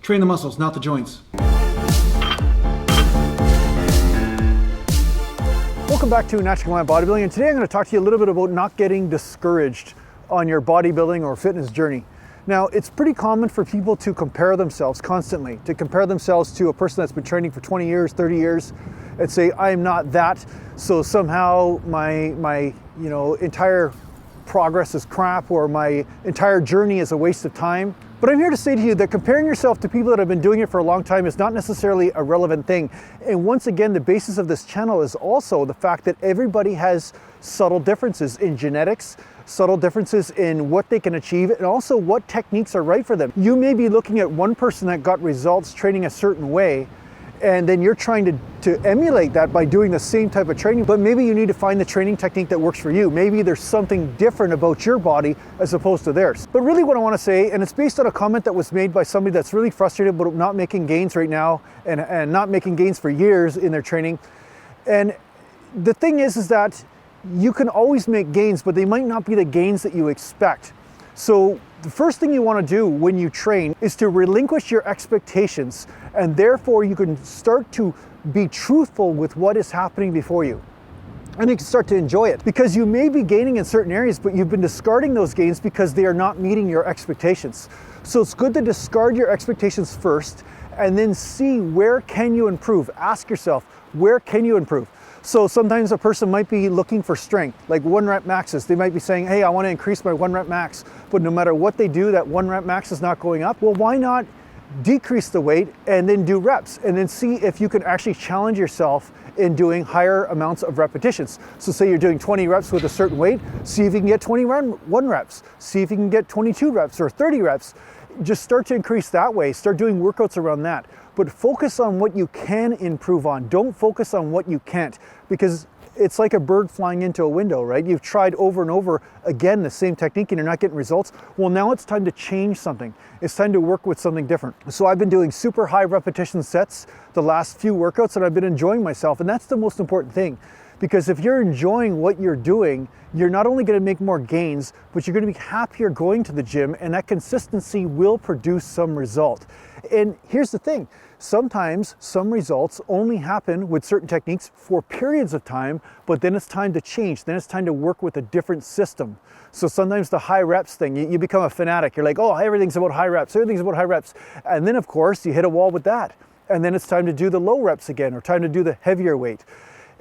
Train the muscles, not the joints. Welcome back to Natural Gallant Bodybuilding, and today I'm going to talk to you a little bit about not getting discouraged on your bodybuilding or fitness journey. Now, it's pretty common for people to compare themselves constantly, to compare themselves to a person that's been training for 20 years, 30 years, and say, I am not that, so somehow my entire progress is crap, or my entire journey is a waste of time. But I'm here to say to you that comparing yourself to people that have been doing it for a long time is not necessarily a relevant thing. And once again, the basis of this channel is also the fact that everybody has subtle differences in genetics, subtle differences in what they can achieve, and also what techniques are right for them. You may be looking at one person that got results training a certain way, and then you're trying to emulate that by doing the same type of training, but maybe you need to find the training technique that works for you. Maybe there's something different about your body as opposed to theirs. But really what I want to say, and it's based on a comment that was made by somebody that's really frustrated about not making gains right now and not making gains for years in their training. And the thing is that you can always make gains, but they might not be the gains that you expect. So the first thing you want to do when you train is to relinquish your expectations, and therefore you can start to be truthful with what is happening before you. And you can start to enjoy it, because you may be gaining in certain areas, but you've been discarding those gains because they are not meeting your expectations. So it's good to discard your expectations first and then see where can you improve. Ask yourself, where can you improve? So sometimes a person might be looking for strength, like 1 rep maxes. They might be saying, hey, I want to increase my 1 rep max, but no matter what they do, that 1 rep max is not going up. Well, why not decrease the weight and then do reps, and then see if you can actually challenge yourself in doing higher amounts of repetitions. So say you're doing 20 reps with a certain weight, see if you can get 21 reps, see if you can get 22 reps or 30 reps. Just start to increase that way, start doing workouts around that. But focus on what you can improve on. Don't focus on what you can't, because it's like a bird flying into a window, right? You've tried over and over again the same technique and you're not getting results. Well, now it's time to change something. It's time to work with something different. So I've been doing super high repetition sets the last few workouts, and I've been enjoying myself, and that's the most important thing. Because if you're enjoying what you're doing, you're not only going to make more gains, but you're going to be happier going to the gym, and that consistency will produce some result. And here's the thing, sometimes some results only happen with certain techniques for periods of time, but then it's time to change. Then it's time to work with a different system. So sometimes the high reps thing, you become a fanatic. You're like, oh, everything's about high reps, everything's about high reps. And then of course you hit a wall with that. And then it's time to do the low reps again, or time to do the heavier weight.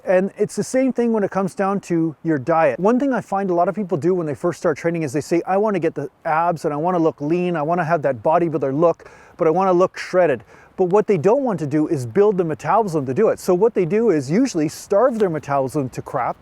And it's the same thing when it comes down to your diet. One thing I find a lot of people do when they first start training is they say, I want to get the abs and I want to look lean, I want to have that bodybuilder look, but I want to look shredded. But what they don't want to do is build the metabolism to do it. So what they do is usually starve their metabolism to crap.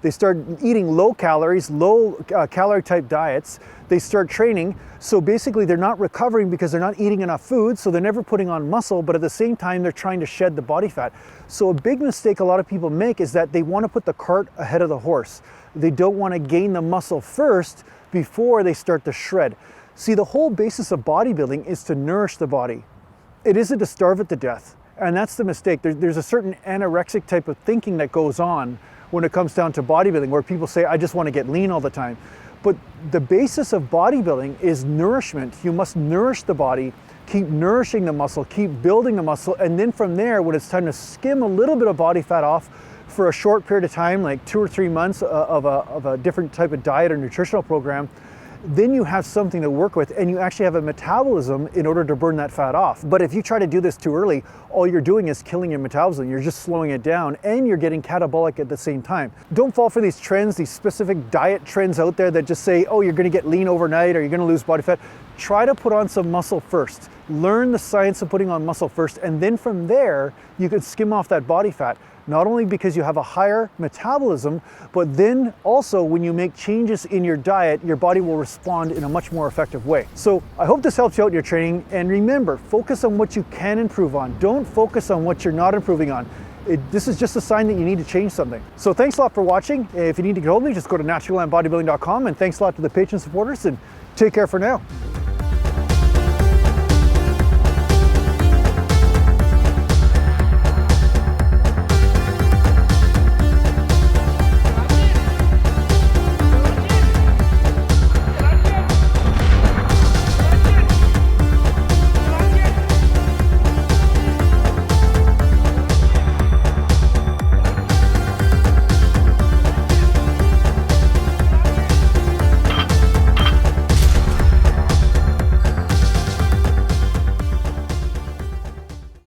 They start eating low calories, low calorie type diets. They start training. So basically they're not recovering because they're not eating enough food. So they're never putting on muscle, but at the same time, they're trying to shed the body fat. So a big mistake a lot of people make is that they want to put the cart ahead of the horse. They don't want to gain the muscle first before they start to shred. See, the whole basis of bodybuilding is to nourish the body. It isn't to starve it to death. And that's the mistake. There's a certain anorexic type of thinking that goes on when it comes down to bodybuilding, where people say, I just want to get lean all the time. But the basis of bodybuilding is nourishment. You must nourish the body, keep nourishing the muscle, keep building the muscle, and then from there, when it's time to skim a little bit of body fat off for a short period of time, like 2 or 3 months of a different type of diet or nutritional program, then you have something to work with, and you actually have a metabolism in order to burn that fat off. But if you try to do this too early, all you're doing is killing your metabolism. You're just slowing it down, and you're getting catabolic at the same time. Don't fall for these trends, these specific diet trends out there that just say, oh, you're gonna get lean overnight, or you're gonna lose body fat. Try to put on some muscle first. Learn the science of putting on muscle first, and then from there, you can skim off that body fat. Not only because you have a higher metabolism, but then also when you make changes in your diet, your body will respond in a much more effective way. So I hope this helps you out in your training, and remember, focus on what you can improve on. Don't focus on what you're not improving on. This is just a sign that you need to change something. So thanks a lot for watching. If you need to get hold of me, just go to naturalgallantbodybuilding.com, and thanks a lot to the Patreon supporters, and take care for now.